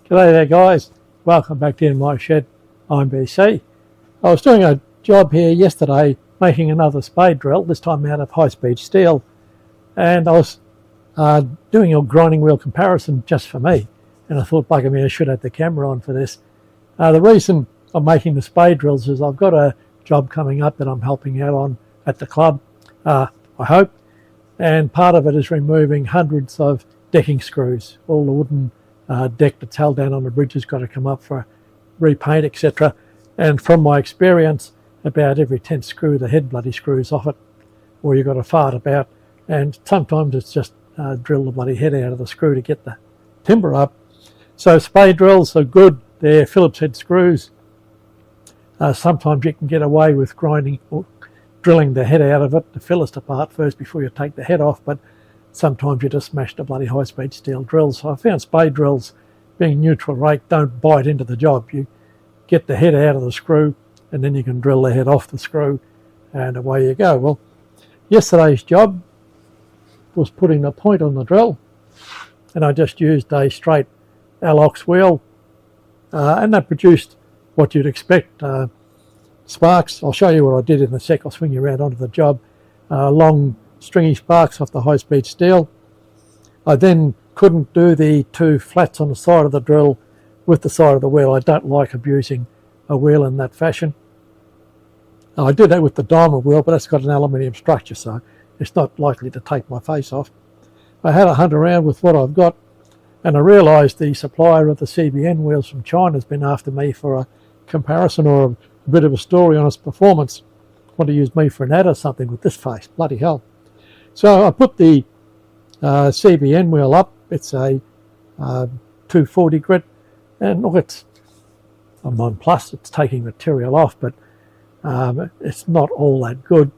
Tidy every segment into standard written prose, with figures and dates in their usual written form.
G'day there guys, welcome back to In My Shed. I'm BC. I was doing a job here yesterday making another spade drill, this time out of high speed steel, and I was doing a grinding wheel comparison just for me, and I thought bugger me, I should have the camera on for this. The reason I'm making the spade drills is I've got a job coming up that I'm helping out on at the club, I hope, and part of it is removing hundreds of decking screws. All the wooden deck that's held down on the bridge has got to come up for repaint, etc. And from my experience, about every 10th screw the head bloody screws off it, or you've got to fart about, and sometimes it's just drill the bloody head out of the screw to get the timber up. So spade drills are good. They're Phillips head screws. Sometimes you can get away with grinding or drilling the head out of it, the fillest apart first before you take the head off, but sometimes you just smash the bloody high-speed steel drills. So I found spade drills being neutral rate, don't bite into the job. You get the head out of the screw and then you can drill the head off the screw and away you go. Well, yesterday's job was putting a point on the drill, and I just used a straight Alox wheel and that produced what you'd expect. Sparks, I'll show you what I did in a sec. I'll swing you around onto the job. Long stringy sparks off the high-speed steel. I then couldn't do the two flats on the side of the drill with the side of the wheel. I don't like abusing a wheel in that fashion. I do that with the diamond wheel, but that's got an aluminium structure, so it's not likely to take my face off. I had a hunt around with what I've got, and I realised the supplier of the CBN wheels from China has been after me for a comparison or a bit of a story on its performance. Want to use me for an ad or something with this face, bloody hell. So I put the CBN wheel up. It's a 240 grit, and look, I'm on plus. It's taking material off, but it's not all that good.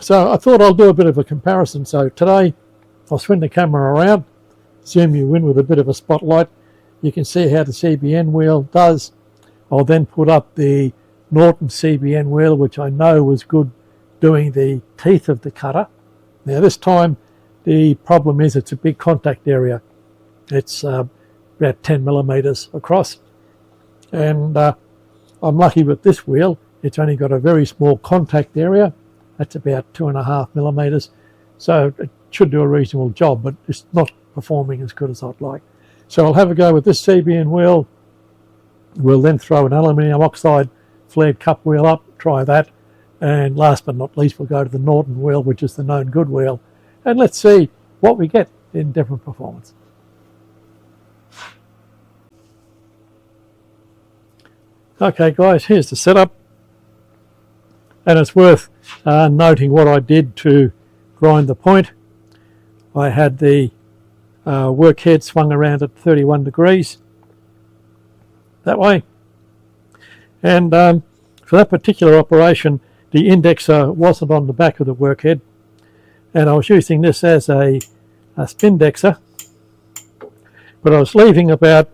So I thought I'll do a bit of a comparison. So today I'll swing the camera around, zoom you in with a bit of a spotlight. You can see how the CBN wheel does. I'll then put up the Norton CBN wheel, which I know was good doing the teeth of the cutter. Now this time the problem is it's a big contact area. It's about 10 millimeters across, and I'm lucky with this wheel. It's only got a very small contact area. That's about 2.5 millimeters, so it should do a reasonable job, but it's not performing as good as I'd like. So I'll have a go with this CBN wheel. We'll then throw an aluminium oxide flared cup wheel up, try that. And last but not least, we'll go to the Norton wheel, which is the known good wheel. And let's see what we get in different performance. Okay guys, here's the setup. And it's worth noting what I did to grind the point. I had the work head swung around at 31 degrees. That way. And for that particular operation, the indexer wasn't on the back of the workhead, and I was using this as a spindexer, but I was leaving about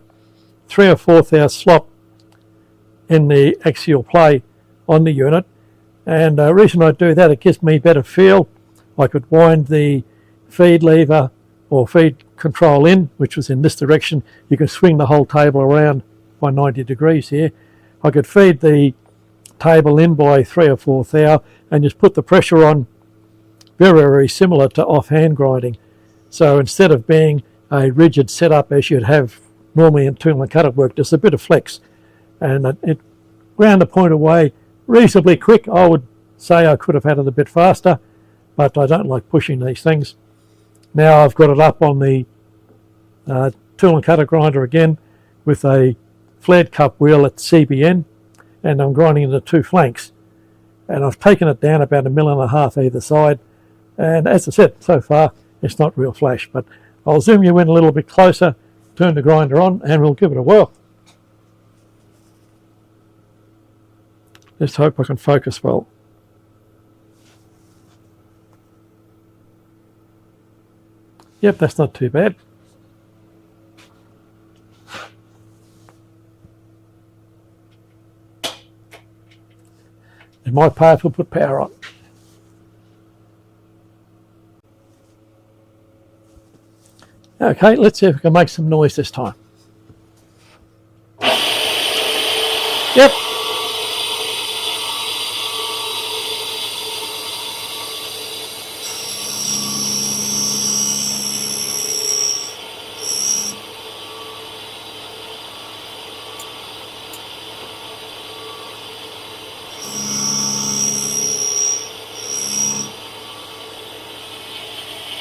3 or 4 thou slop in the axial play on the unit, and the reason I do that, it gives me better feel. I could wind the feed lever or feed control in, which was in this direction. You can swing the whole table around by 90 degrees here. I could feed the table in by 3 or 4 thou and just put the pressure on, very, very similar to offhand grinding. So instead of being a rigid setup as you'd have normally in tool and cutter work, there's a bit of flex, and it ground the point away reasonably quick. I would say I could have had it a bit faster, but I don't like pushing these things. Now I've got it up on the tool and cutter grinder again with a flared cup wheel at CBN, and I'm grinding the 2 flanks, and I've taken it down about 1.5 mil either side, and as I said, so far it's not real flash, but I'll zoom you in a little bit closer, turn the grinder on, and we'll give it a whirl. Let's hope I can focus well. Yep, that's not too bad. In my part, we'll put power on. Okay, let's see if we can make some noise this time. Yep.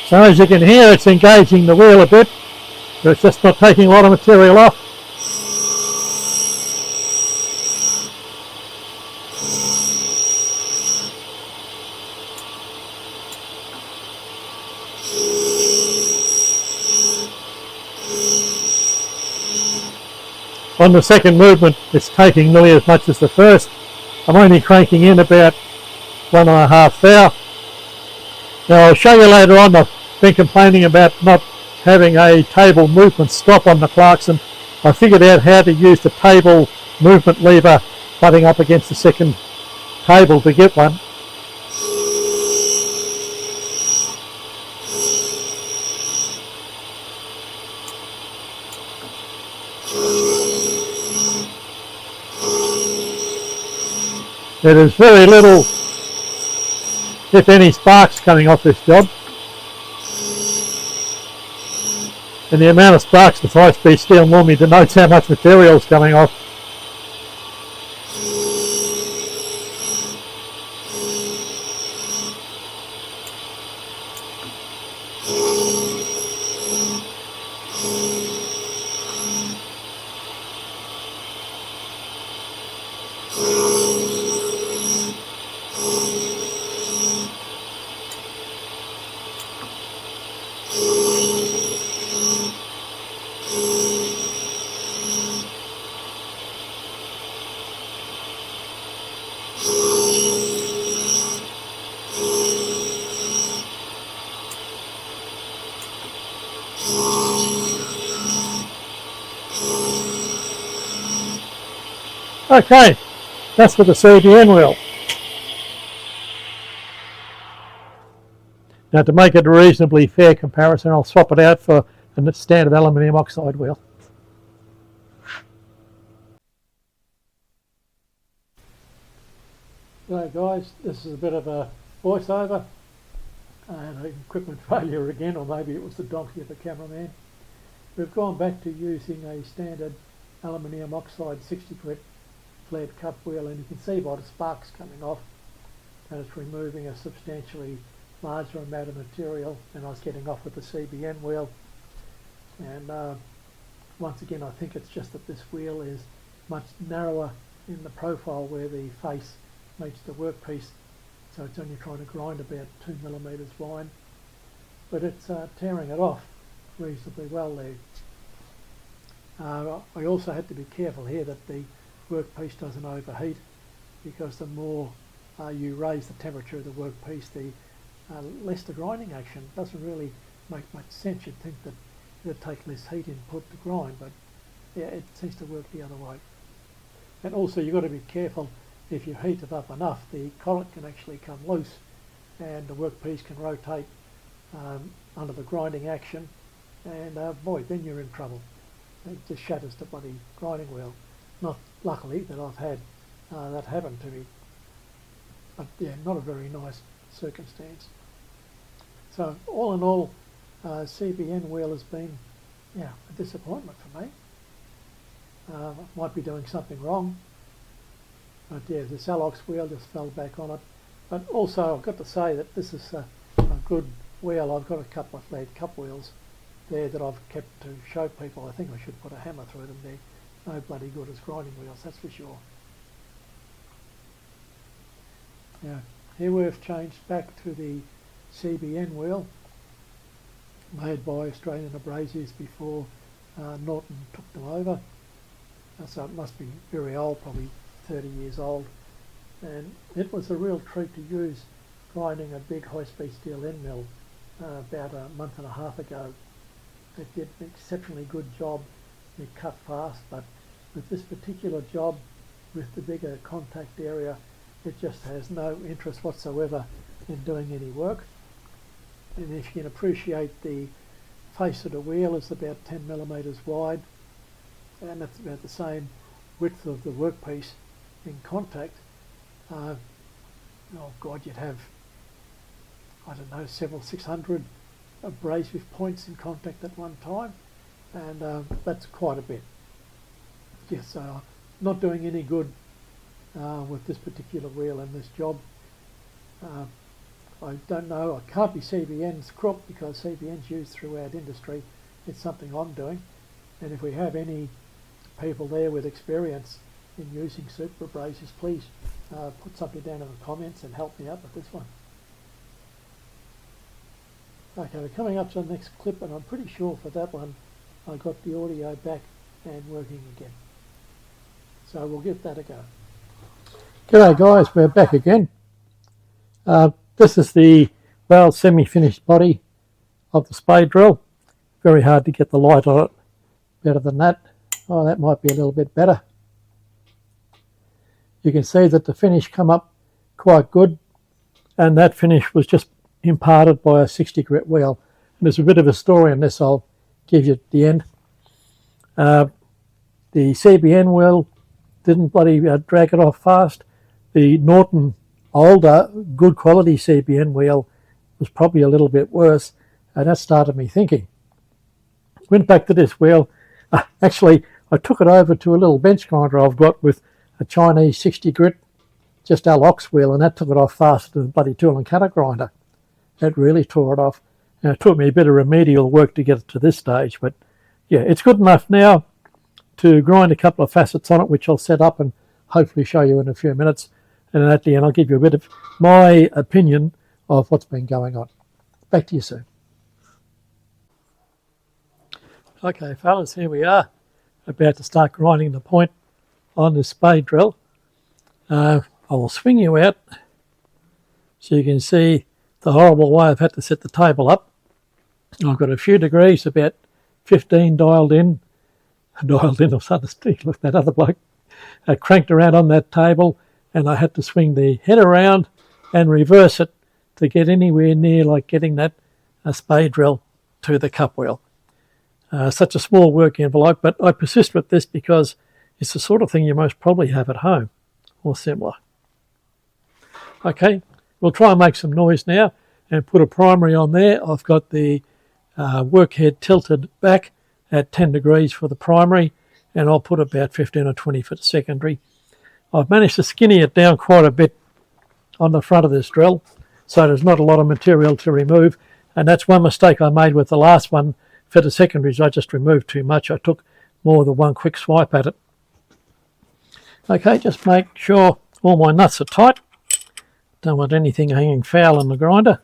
So as you can hear, it's engaging the wheel a bit, but it's just not taking a lot of material off. On the second movement, it's taking nearly as much as the first. I'm only cranking in about 1.5 thou. Now I'll show you later on, I've been complaining about not having a table movement stop on the Clarkson. I figured out how to use the table movement lever butting up against the second table to get one. There is very little, if any, sparks coming off this job. And the amount of sparks with high-speed steel normally denotes how much material is coming off. Okay, that's for the CBN wheel. Now to make it a reasonably fair comparison, I'll swap it out for a standard aluminium oxide wheel. So guys, this is a bit of a voiceover and equipment failure again, or maybe it was the donkey of the cameraman. We've gone back to using a standard aluminium oxide 60 grit flared cup wheel, and you can see by the sparks coming off that it's removing a substantially larger amount of material than I was getting off with the CBN wheel. And once again, I think it's just that this wheel is much narrower in the profile where the face meets the workpiece, so it's only trying to grind about 2 millimeters wide, but it's tearing it off reasonably well there. I also had to be careful here that the workpiece doesn't overheat, because the more you raise the temperature of the workpiece, the less the grinding action. Doesn't really make much sense. You'd think that it would take less heat input to grind, but yeah, it seems to work the other way. And also you've got to be careful, if you heat it up enough, the collet can actually come loose and the workpiece can rotate under the grinding action, and boy, then you're in trouble. It just shatters the bloody grinding wheel. Not luckily that I've had that happen to me, but yeah, not a very nice circumstance. So all in all, CBN wheel has been, yeah, a disappointment for me. Might be doing something wrong, but yeah, this Alox wheel just fell back on it. But also I've got to say that this is a good wheel. I've got a couple of flared cup wheels there that I've kept to show people. I think I should put a hammer through them. They're no bloody good as grinding wheels, that's for sure. Now here we've changed back to the CBN wheel, made by Australian Abrasives before Norton took them over. So it must be very old, probably 30 years old. And it was a real treat to use grinding a big high-speed steel end mill about a month and a half ago. It did an exceptionally good job. It cut fast, but with this particular job, with the bigger contact area, it just has no interest whatsoever in doing any work. And if you can appreciate, the face of the wheel is about 10 millimeters wide, and that's about the same width of the workpiece. in contact, oh God, you'd have, I don't know, 600 abrasive points in contact at one time, and that's quite a bit. Yes, not doing any good with this particular wheel and this job. I don't know, I can't be CBN's crook because CBN's used throughout industry. It's something I'm doing, and if we have any people there with experience in using super abrasives, please put something down in the comments and help me out with this one. Okay, we're coming up to the next clip, and I'm pretty sure for that one I got the audio back and working again. So we'll give that a go. G'day guys, we're back again. This is the, well, semi-finished body of the spade drill. Very hard to get the light on it. Better than that. Oh, that might be a little bit better. You can see that the finish come up quite good, and that finish was just imparted by a 60 grit wheel. And there's a bit of a story on this I'll give you at the end. The CBN wheel didn't bloody drag it off fast. The Norton older, good quality CBN wheel was probably a little bit worse, and that started me thinking. Went back to this wheel. Actually, I took it over to a little bench grinder I've got with a Chinese 60 grit, just Alox wheel, and that took it off faster than a bloody tool and cutter grinder. That really tore it off. And it took me a bit of remedial work to get it to this stage, but yeah, it's good enough now to grind a couple of facets on it, which I'll set up and hopefully show you in a few minutes. And then at the end, I'll give you a bit of my opinion of what's been going on. Back to you soon. Okay, fellas, here we are, about to start grinding the point on this spade drill. I will swing you out so you can see the horrible way I've had to set the table up. I've got a few degrees, about 15 dialed in or something. Look, that other bloke cranked around on that table, and I had to swing the head around and reverse it to get anywhere near like getting that spade drill to the cup wheel. Such a small work envelope, but I persist with this because it's the sort of thing you most probably have at home or similar. Okay, we'll try and make some noise now and put a primary on there. I've got the work head tilted back at 10 degrees for the primary, and I'll put about 15 or 20 for the secondary. I've managed to skinny it down quite a bit on the front of this drill, so there's not a lot of material to remove, and that's one mistake I made with the last one. For the secondaries, I just removed too much. I took more than one quick swipe at it. Okay, just make sure all my nuts are tight. Don't want anything hanging foul in the grinder.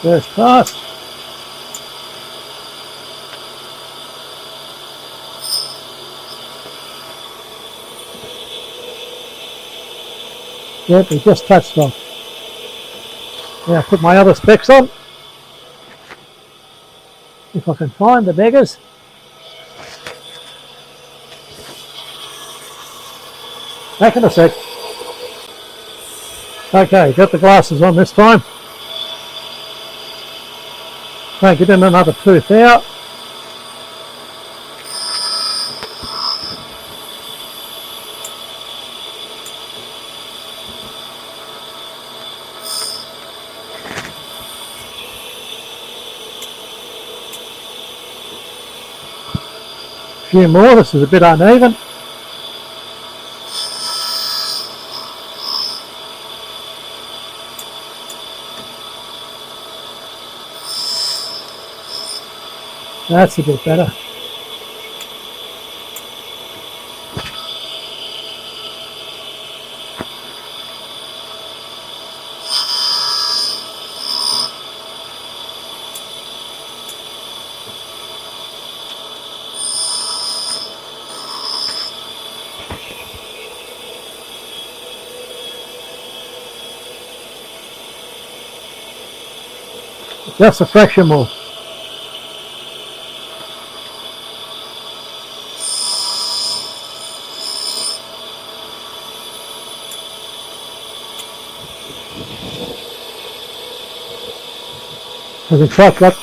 First pass. Yep, we just touched on. Now put my other specs on. If I can find the beggars. Back in a sec. Okay, got the glasses on this time. Try and get in another tooth out. A few more, this is a bit uneven. That's a bit better. Just a fraction more. I can track that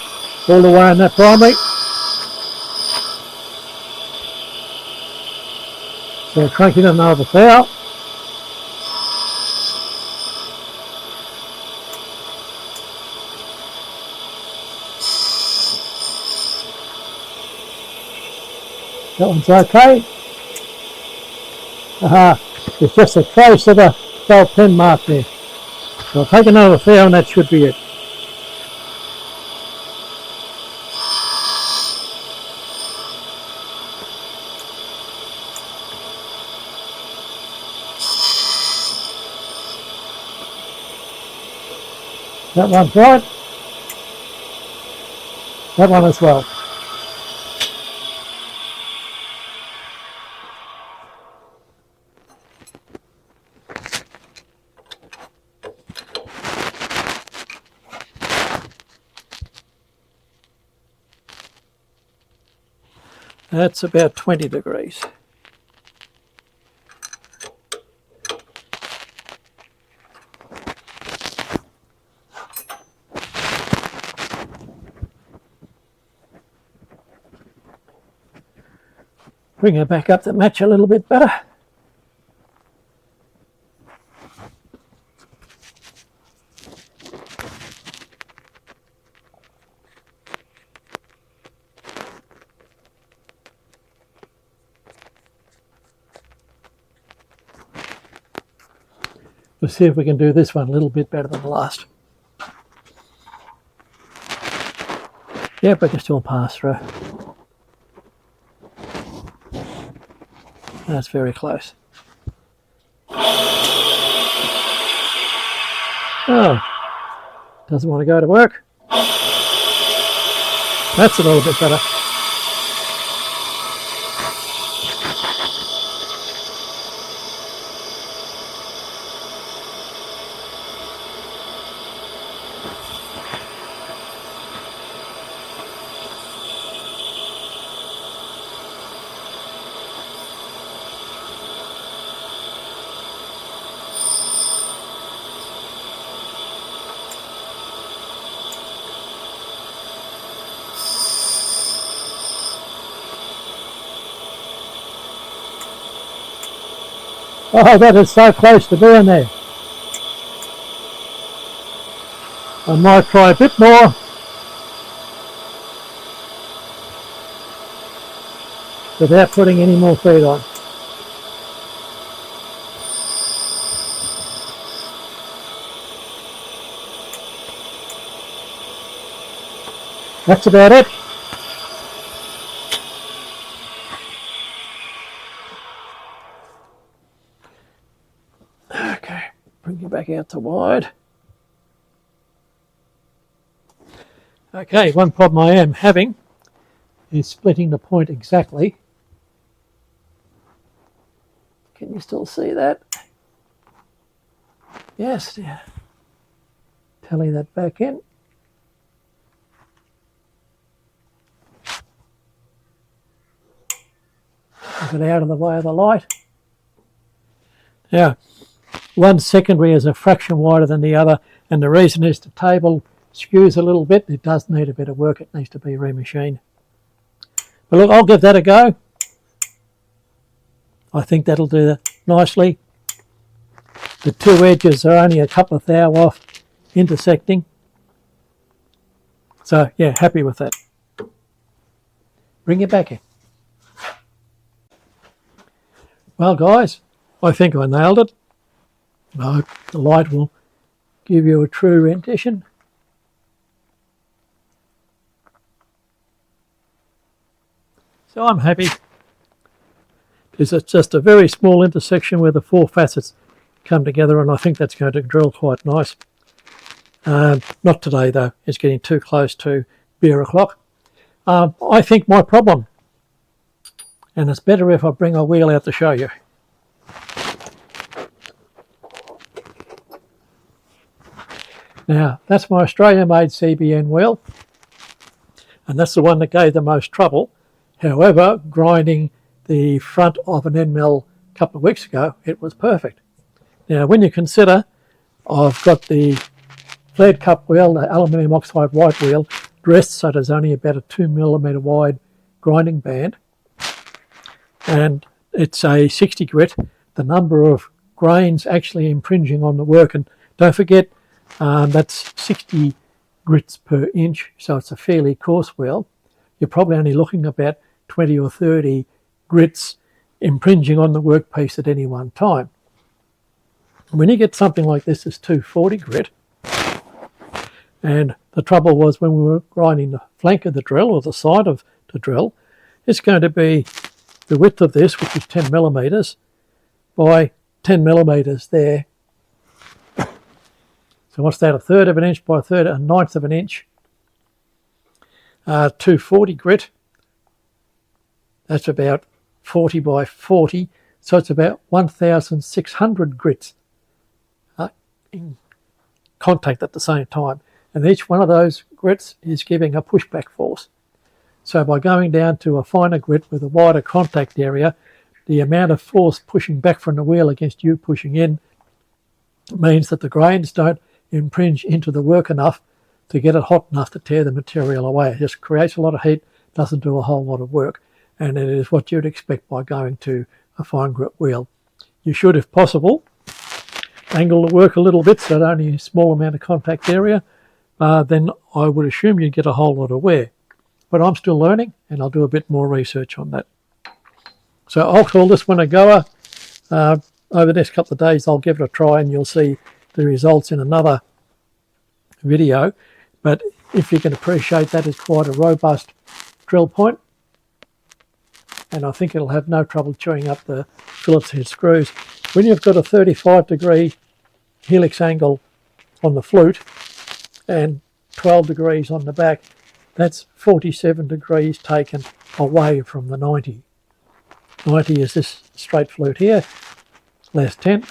all the way in that primary. So crank in another thou. That one's okay. Aha, it's just a trace of the felt pin mark there. So I'll take another thou and that should be it. That one's right. That one as well. That's about 20 degrees. Bring it back up to match a little bit better. We'll see if we can do this one a little bit better than the last. Yep, we can still pass through. That's very close. Oh, doesn't want to go to work. That's a little bit better. Oh, that is so close to being there. I might try a bit more. Without putting any more feed on. That's about it. Okay, bring you back out to wide. Okay, one problem I am having is splitting the point exactly. Can you still see that? Yes, yeah. Telly that back in. Get it out of the way of the light. Now, one secondary is a fraction wider than the other, and the reason is the table skews a little bit. It does need a bit of work. It needs to be remachined. But look, I'll give that a go. I think that'll do that nicely. The two edges are only a couple of thou off intersecting. So, yeah, happy with that. Bring it back in. Well, guys, I think I nailed it. I hope the light will give you a true rendition. So I'm happy because it's just a very small intersection where the four facets come together, and I think that's going to drill quite nice. Not today though, it's getting too close to beer o'clock. I think my problem, and it's better if I bring a wheel out to show you. Now, that's my Australia-made CBN wheel, and that's the one that gave the most trouble. However, grinding the front of an end mill a couple of weeks ago, it was perfect. Now, when you consider I've got the flared cup wheel, the aluminium oxide white wheel, dressed so there's only about a 2mm wide grinding band, and it's a 60 grit, the number of grains actually impinging on the work, and don't forget that's 60 grits per inch, so it's a fairly coarse wheel. You're probably only looking about 20 or 30 grits impinging on the workpiece at any one time. When you get something like this, it's 240 grit, and the trouble was when we were grinding the flank of the drill or the side of the drill, it's going to be the width of this, which is 10mm by 10mm there. So what's that, a third of an inch by a ninth of an inch? 240 grit, that's about 40 by 40, so it's about 1,600 grits in contact at the same time, and each one of those grits is giving a pushback force. So by going down to a finer grit with a wider contact area, the amount of force pushing back from the wheel against you pushing in means that the grains don't impinge into the work enough to get it hot enough to tear the material away. It just creates a lot of heat, doesn't do a whole lot of work, and it is what you'd expect by going to a fine grit wheel. You should, if possible, angle the work a little bit so that only a small amount of contact area, then I would assume you'd get a whole lot of wear. But I'm still learning, and I'll do a bit more research on that. So I'll call this one a goer. Over the next couple of days I'll give it a try, and you'll see the results in another video. But if you can appreciate, that is quite a robust drill point, and I think it'll have no trouble chewing up the Phillips head screws. When you've got a 35-degree helix angle on the flute and 12 degrees on the back, that's 47 degrees taken away from the 90. 90 is this straight flute here, less 10,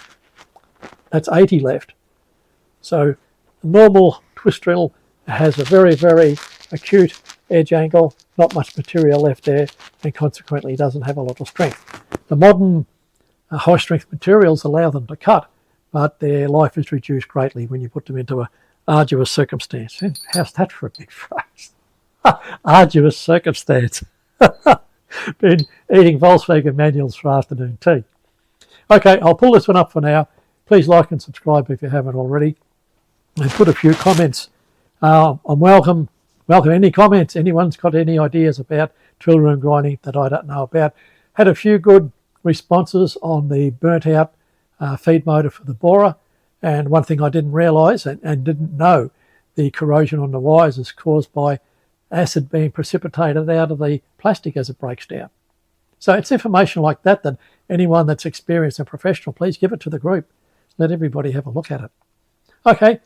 that's 80 left. So a normal twist drill has a very, very acute edge angle, not much material left there, and consequently doesn't have a lot of strength. The modern high strength materials allow them to cut, but their life is reduced greatly when you put them into an arduous circumstance. How's that for a big phrase? Arduous circumstance. Been eating Volkswagen manuals for afternoon tea. Okay, I'll pull this one up for now. Please like and subscribe if you haven't already, and put a few comments. I'm welcome any comments. Anyone's got any ideas about drill room grinding that I don't know about. Had a few good responses on the burnt out feed motor for the borer, and one thing I didn't realise and didn't know, the corrosion on the wires is caused by acid being precipitated out of the plastic as it breaks down. So it's information like that that anyone that's experienced and professional, please give it to the group. Let everybody have a look at it. Okay,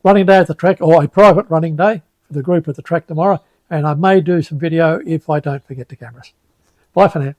running day at the track, or a private running day for the group at the track tomorrow, and I may do some video if I don't forget the cameras. Bye for now.